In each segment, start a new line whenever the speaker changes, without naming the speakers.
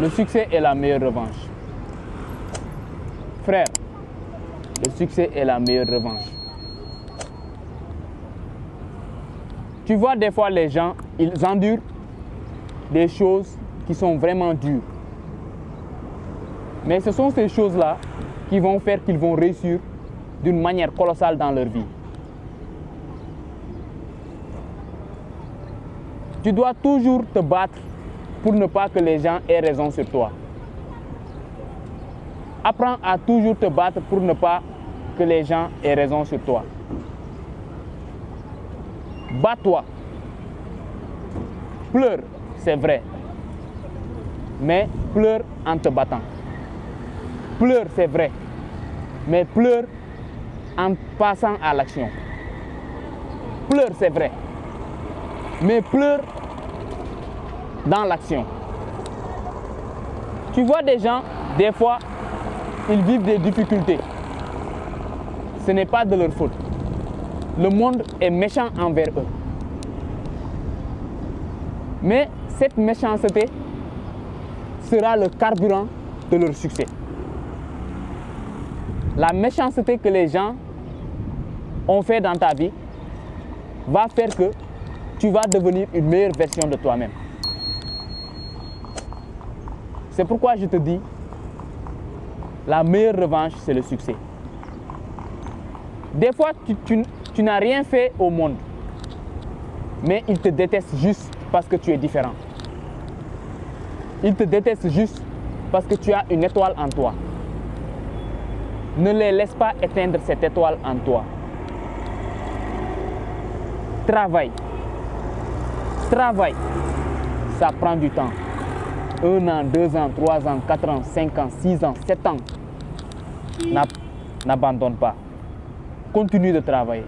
Le succès est la meilleure revanche. Frère, le succès est la meilleure revanche. Tu vois des fois les gens, ils endurent des choses qui sont vraiment dures. Mais ce sont ces choses-là qui vont faire qu'ils vont réussir d'une manière colossale dans leur vie. Tu dois toujours te battre pour ne pas que les gens aient raison sur toi. Apprends à toujours te battre pour ne pas que les gens aient raison sur toi. Bats-toi. Pleure, c'est vrai. Mais pleure en te battant. Pleure, c'est vrai. Mais pleure en passant à l'action. Pleure, c'est vrai. Mais pleure dans l'action. Tu vois des gens, des fois, ils vivent des difficultés. Ce n'est pas de leur faute. Le monde est méchant envers eux. Mais cette méchanceté sera le carburant de leur succès. La méchanceté que les gens ont fait dans ta vie va faire que tu vas devenir une meilleure version de toi-même. C'est pourquoi je te dis, la meilleure revanche, c'est le succès. Des fois, tu n'as rien fait au monde, mais ils te détestent juste parce que tu es différent. Ils te détestent juste parce que tu as une étoile en toi. Ne les laisse pas éteindre cette étoile en toi. Travaille. Travaille. Ça prend du temps. 1 an, 2 ans, 3 ans, 4 ans, 5 ans, 6 ans, 7 ans. N'abandonne pas. Continue de travailler.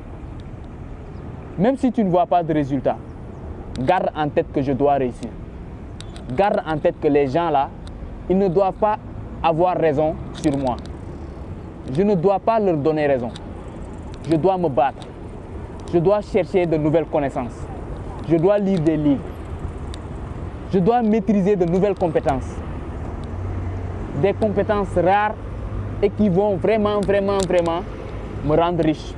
Même si tu ne vois pas de résultat, garde en tête que je dois réussir. Garde en tête que les gens là, ils ne doivent pas avoir raison sur moi. Je ne dois pas leur donner raison. Je dois me battre. Je dois chercher de nouvelles connaissances. Je dois lire des livres. Je dois maîtriser de nouvelles compétences. Des compétences rares et qui vont vraiment me rendre riche.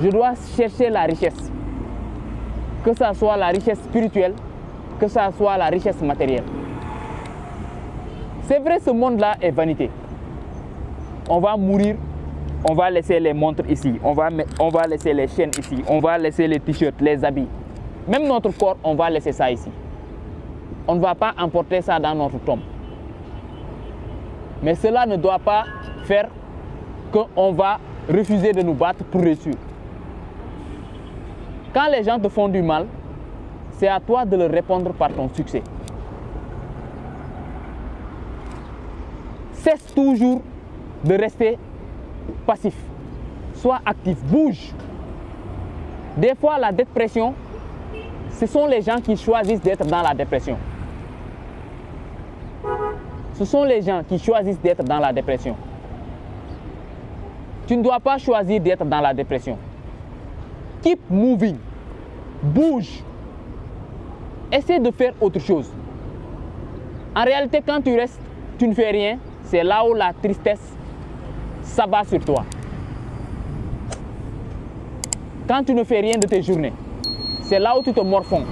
Je dois chercher la richesse. Que ce soit la richesse spirituelle, que ce soit la richesse matérielle. C'est vrai, ce monde-là est vanité. On va mourir, on va laisser les montres ici, on va laisser les chaînes ici, on va laisser les t-shirts, les habits. Même notre corps, on va laisser ça ici. On ne va pas emporter ça dans notre tombe. Mais cela ne doit pas faire qu'on va refuser de nous battre pour réussir. Quand les gens te font du mal, c'est à toi de leur répondre par ton succès. Cesse toujours de rester passif. Sois actif, bouge. Des fois, la dépression, ce sont les gens qui choisissent d'être dans la dépression. Ce sont les gens qui choisissent d'être dans la dépression. Tu ne dois pas choisir d'être dans la dépression. Keep moving. Bouge. Essaie de faire autre chose. En réalité, quand tu restes, tu ne fais rien, c'est là où la tristesse s'abat sur toi. Quand tu ne fais rien de tes journées, c'est là où tu te morfonds.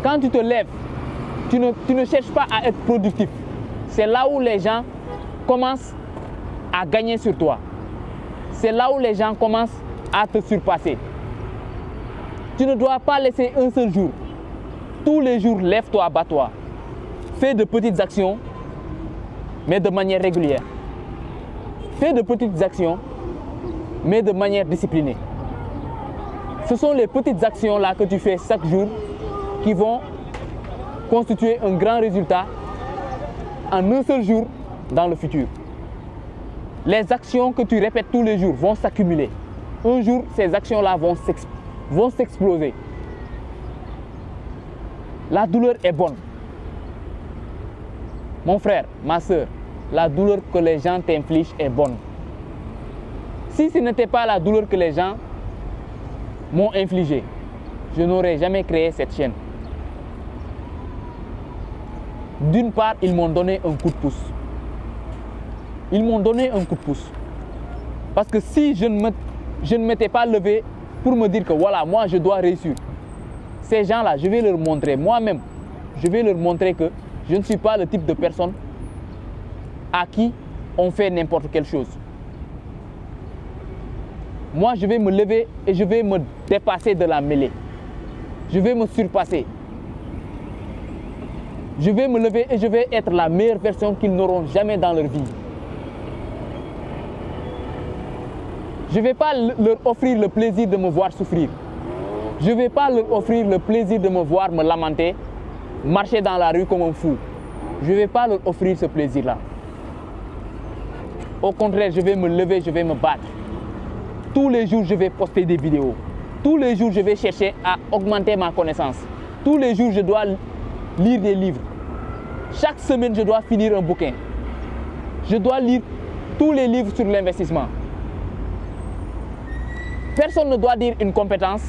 Quand tu te lèves, tu ne cherches pas à être productif. C'est là où les gens commencent à gagner sur toi. C'est là où les gens commencent à te surpasser. Tu ne dois pas laisser un seul jour. Tous les jours, lève-toi, bats-toi. Fais de petites actions, mais de manière régulière. Fais de petites actions, mais de manière disciplinée. Ce sont les petites actions-là que tu fais chaque jour qui vont constituer un grand résultat en un seul jour dans le futur. Les actions que tu répètes tous les jours vont s'accumuler. Un jour, ces actions-là vont s'exploser. La douleur est bonne. Mon frère, ma soeur, la douleur que les gens t'infligent est bonne. Si ce n'était pas la douleur que les gens m'ont infligée, je n'aurais jamais créé cette chaîne. D'une part, ils m'ont donné un coup de pouce. Ils m'ont donné un coup de pouce. Parce que si je ne m'étais pas levé pour me dire que voilà, moi je dois réussir, ces gens-là, je vais leur montrer, moi-même, je vais leur montrer que je ne suis pas le type de personne à qui on fait n'importe quelle chose. Moi, je vais me lever et je vais me dépasser de la mêlée. Je vais me surpasser. Je vais me lever et je vais être la meilleure version qu'ils n'auront jamais dans leur vie. Je ne vais pas leur offrir le plaisir de me voir souffrir. Je ne vais pas leur offrir le plaisir de me voir me lamenter, marcher dans la rue comme un fou. Je ne vais pas leur offrir ce plaisir-là. Au contraire, je vais me lever, je vais me battre. Tous les jours, je vais poster des vidéos. Tous les jours, je vais chercher à augmenter ma connaissance. Tous les jours, je dois lire des livres. Chaque semaine, je dois finir un bouquin. Je dois lire tous les livres sur l'investissement. Personne ne doit dire une compétence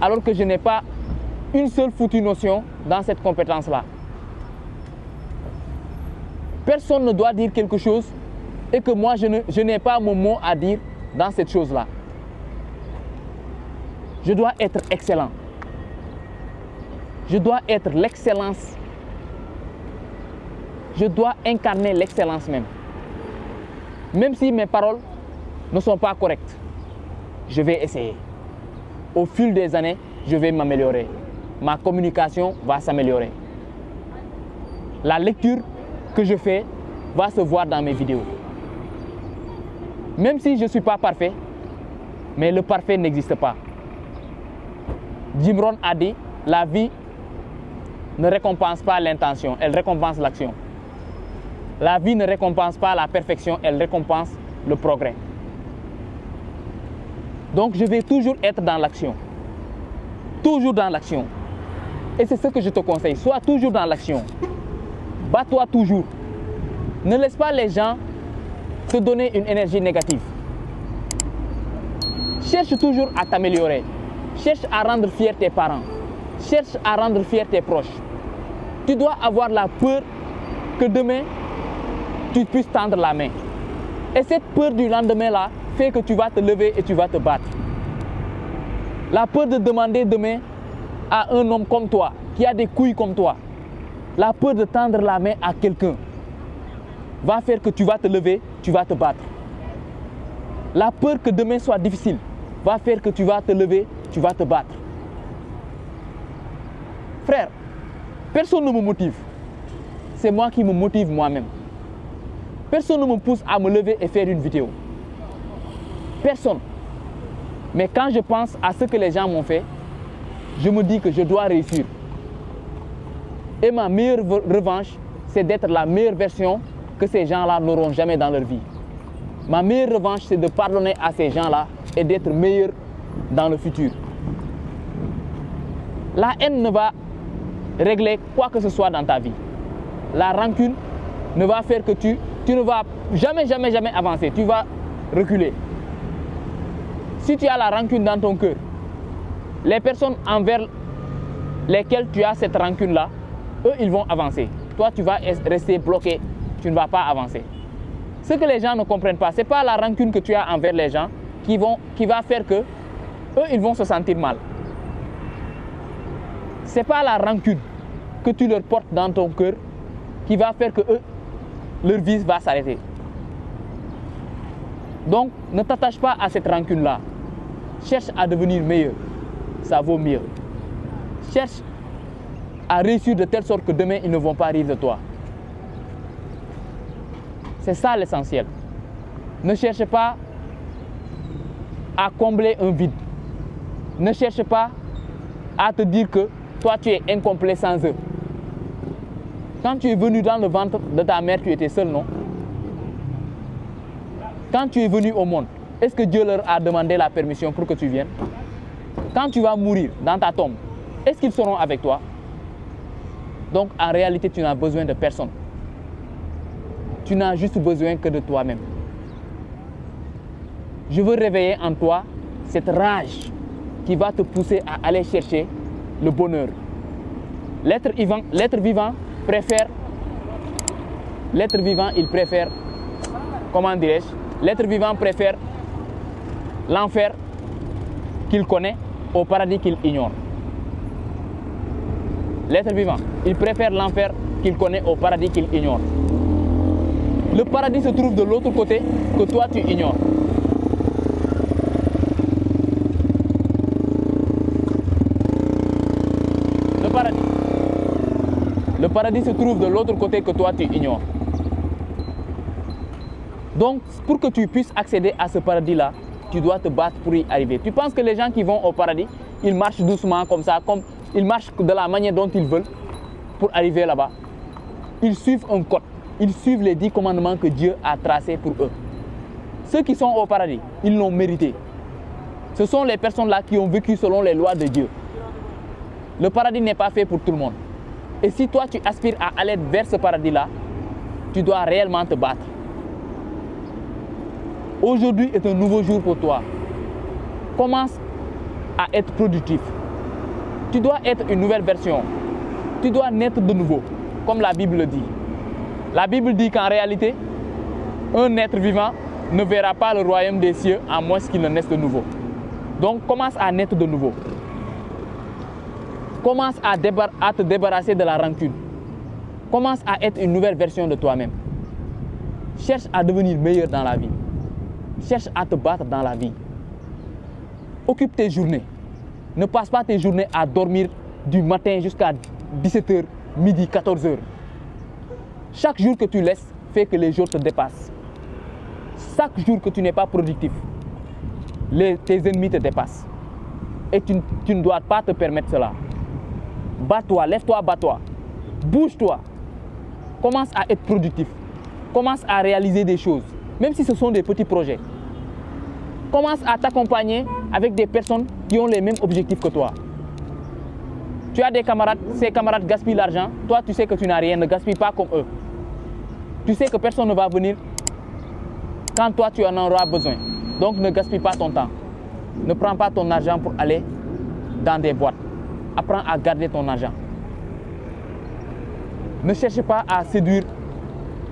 alors que je n'ai pas une seule foutue notion dans cette compétence-là. Personne ne doit dire quelque chose et que moi, je n'ai pas mon mot à dire dans cette chose-là. Je dois être excellent. Je dois être l'excellence. Je dois incarner l'excellence même. Même si mes paroles ne sont pas correctes, je vais essayer. Au fil des années, je vais m'améliorer. Ma communication va s'améliorer. La lecture que je fais va se voir dans mes vidéos. Même si je ne suis pas parfait, mais le parfait n'existe pas. Jim Rohn a dit, la vie ne récompense pas l'intention, elle récompense l'action. La vie ne récompense pas la perfection, elle récompense le progrès. Donc je vais toujours être dans l'action. Toujours dans l'action. Et c'est ce que je te conseille, sois toujours dans l'action. Bats-toi toujours. Ne laisse pas les gens te donner une énergie négative. Cherche toujours à t'améliorer. Cherche à rendre fiers tes parents. Cherche à rendre fiers tes proches. Tu dois avoir la peur que demain, tu puisses tendre la main. Et cette peur du lendemain-là fait que tu vas te lever et tu vas te battre. La peur de demander demain à un homme comme toi, qui a des couilles comme toi, la peur de tendre la main à quelqu'un va faire que tu vas te lever, tu vas te battre. La peur que demain soit difficile va faire que tu vas te lever, tu vas te battre. Frère, personne ne me motive. C'est moi qui me motive moi-même. Personne ne me pousse à me lever et faire une vidéo. Personne. Mais quand je pense à ce que les gens m'ont fait, je me dis que je dois réussir. Et ma meilleure revanche, c'est d'être la meilleure version que ces gens-là n'auront jamais dans leur vie. Ma meilleure revanche, c'est de pardonner à ces gens-là et d'être meilleur dans le futur. La haine ne va régler quoi que ce soit dans ta vie. La rancune ne va faire que tu ne vas jamais avancer. Tu vas reculer. Si tu as la rancune dans ton cœur, les personnes envers lesquelles tu as cette rancune-là, eux, ils vont avancer. Toi, tu vas rester bloqué. Tu ne vas pas avancer. Ce que les gens ne comprennent pas, ce n'est pas la rancune que tu as envers les gens qui va faire que eux, ils vont se sentir mal. Ce n'est pas la rancune que tu leur portes dans ton cœur qui va faire que eux, leur vie va s'arrêter. Donc, ne t'attache pas à cette rancune-là. Cherche à devenir meilleur. Ça vaut mieux. Cherche à réussir de telle sorte que demain, ils ne vont pas rire de toi. C'est ça l'essentiel. Ne cherche pas à combler un vide. Ne cherche pas à te dire que toi, tu es incomplet sans eux. Quand tu es venu dans le ventre de ta mère, tu étais seul, non? Quand tu es venu au monde, est-ce que Dieu leur a demandé la permission pour que tu viennes? Quand tu vas mourir dans ta tombe, est-ce qu'ils seront avec toi? Donc, en réalité, tu n'as besoin de personne. Tu n'as juste besoin que de toi-même. Je veux réveiller en toi cette rage qui va te pousser à aller chercher le bonheur. L'être vivant préfère l'être vivant, il préfère, comment dirais-je, l'être vivant préfère l'enfer qu'il connaît au paradis qu'il ignore. L'être vivant, il préfère l'enfer qu'il connaît au paradis qu'il ignore. Le paradis se trouve de l'autre côté que toi tu ignores. Le paradis se trouve de l'autre côté que toi tu ignores. Donc, pour que tu puisses accéder à ce paradis-là, tu dois te battre pour y arriver. Tu penses que les gens qui vont au paradis, ils marchent doucement comme ça, comme ils marchent de la manière dont ils veulent pour arriver là-bas. Ils suivent un code. Ils suivent les 10 commandements que Dieu a tracés pour eux. Ceux qui sont au paradis, ils l'ont mérité. Ce sont les personnes-là qui ont vécu selon les lois de Dieu. Le paradis n'est pas fait pour tout le monde. Et si toi, tu aspires à aller vers ce paradis-là, tu dois réellement te battre. Aujourd'hui est un nouveau jour pour toi. Commence à être productif. Tu dois être une nouvelle version. Tu dois naître de nouveau, comme la Bible le dit. La Bible dit qu'en réalité, un être vivant ne verra pas le royaume des cieux à moins qu'il ne naisse de nouveau. Donc commence à naître de nouveau. Commence à te débarrasser de la rancune. Commence à être une nouvelle version de toi-même. Cherche à devenir meilleur dans la vie. Cherche à te battre dans la vie. Occupe tes journées. Ne passe pas tes journées à dormir du matin jusqu'à 17h, midi, 14h. Chaque jour que tu laisses fait que les jours te dépassent. Chaque jour que tu n'es pas productif, tes ennemis te dépassent. Et tu ne dois pas te permettre cela. Bats-toi, lève-toi, bats-toi. Bouge-toi. Commence à être productif. Commence à réaliser des choses, même si ce sont des petits projets. Commence à t'accompagner avec des personnes qui ont les mêmes objectifs que toi. Tu as des camarades, ces camarades gaspillent l'argent. Toi, tu sais que tu n'as rien, ne gaspille pas comme eux. Tu sais que personne ne va venir quand toi, tu en auras besoin. Donc, ne gaspille pas ton temps. Ne prends pas ton argent pour aller dans des boîtes. Apprends à garder ton argent. Ne cherche pas à séduire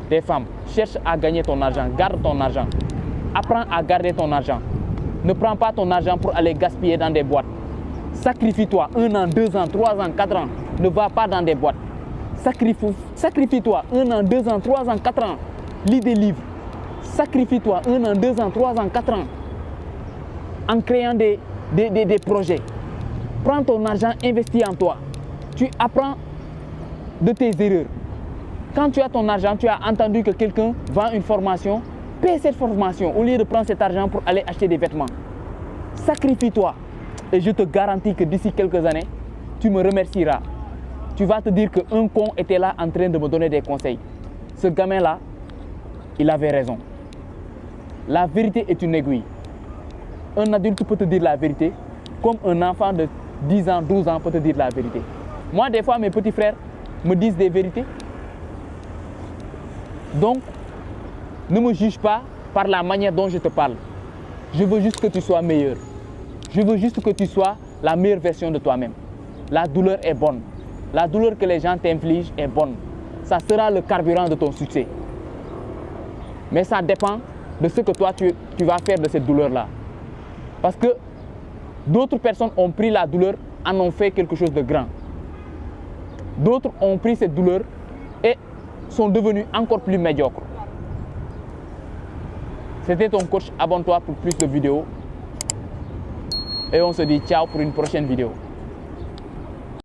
des femmes. Cherche à gagner ton argent. Garde ton argent. Apprends à garder ton argent. Ne prends pas ton argent pour aller gaspiller dans des boîtes. Sacrifie-toi 1 an, 2 ans, 3 ans, 4 ans. Ne va pas dans des boîtes. Sacrifie-toi 1 an, 2 ans, 3 ans, 4 ans. Lis des livres. Sacrifie-toi 1 an, 2 ans, 3 ans, 4 ans. En créant des projets. Prends ton argent, investis en toi. Tu apprends de tes erreurs. Quand tu as ton argent, tu as entendu que quelqu'un vend une formation, paie cette formation au lieu de prendre cet argent pour aller acheter des vêtements. Sacrifie-toi et je te garantis que d'ici quelques années, tu me remercieras. Tu vas te dire qu'un con était là en train de me donner des conseils. Ce gamin-là, il avait raison. La vérité est une aiguille. Un adulte peut te dire la vérité, comme un enfant de 10 ans, 12 ans peut te dire la vérité. Moi, des fois, mes petits frères me disent des vérités. Donc, ne me juge pas par la manière dont je te parle. Je veux juste que tu sois meilleur. Je veux juste que tu sois la meilleure version de toi-même. La douleur est bonne. La douleur que les gens t'infligent est bonne. Ça sera le carburant de ton succès. Mais ça dépend de ce que toi, tu vas faire de cette douleur-là. Parce que d'autres personnes ont pris la douleur, en ont fait quelque chose de grand. D'autres ont pris cette douleur et sont devenus encore plus médiocres. C'était ton coach. Abonne-toi pour plus de vidéos. Et on se dit ciao pour une prochaine vidéo.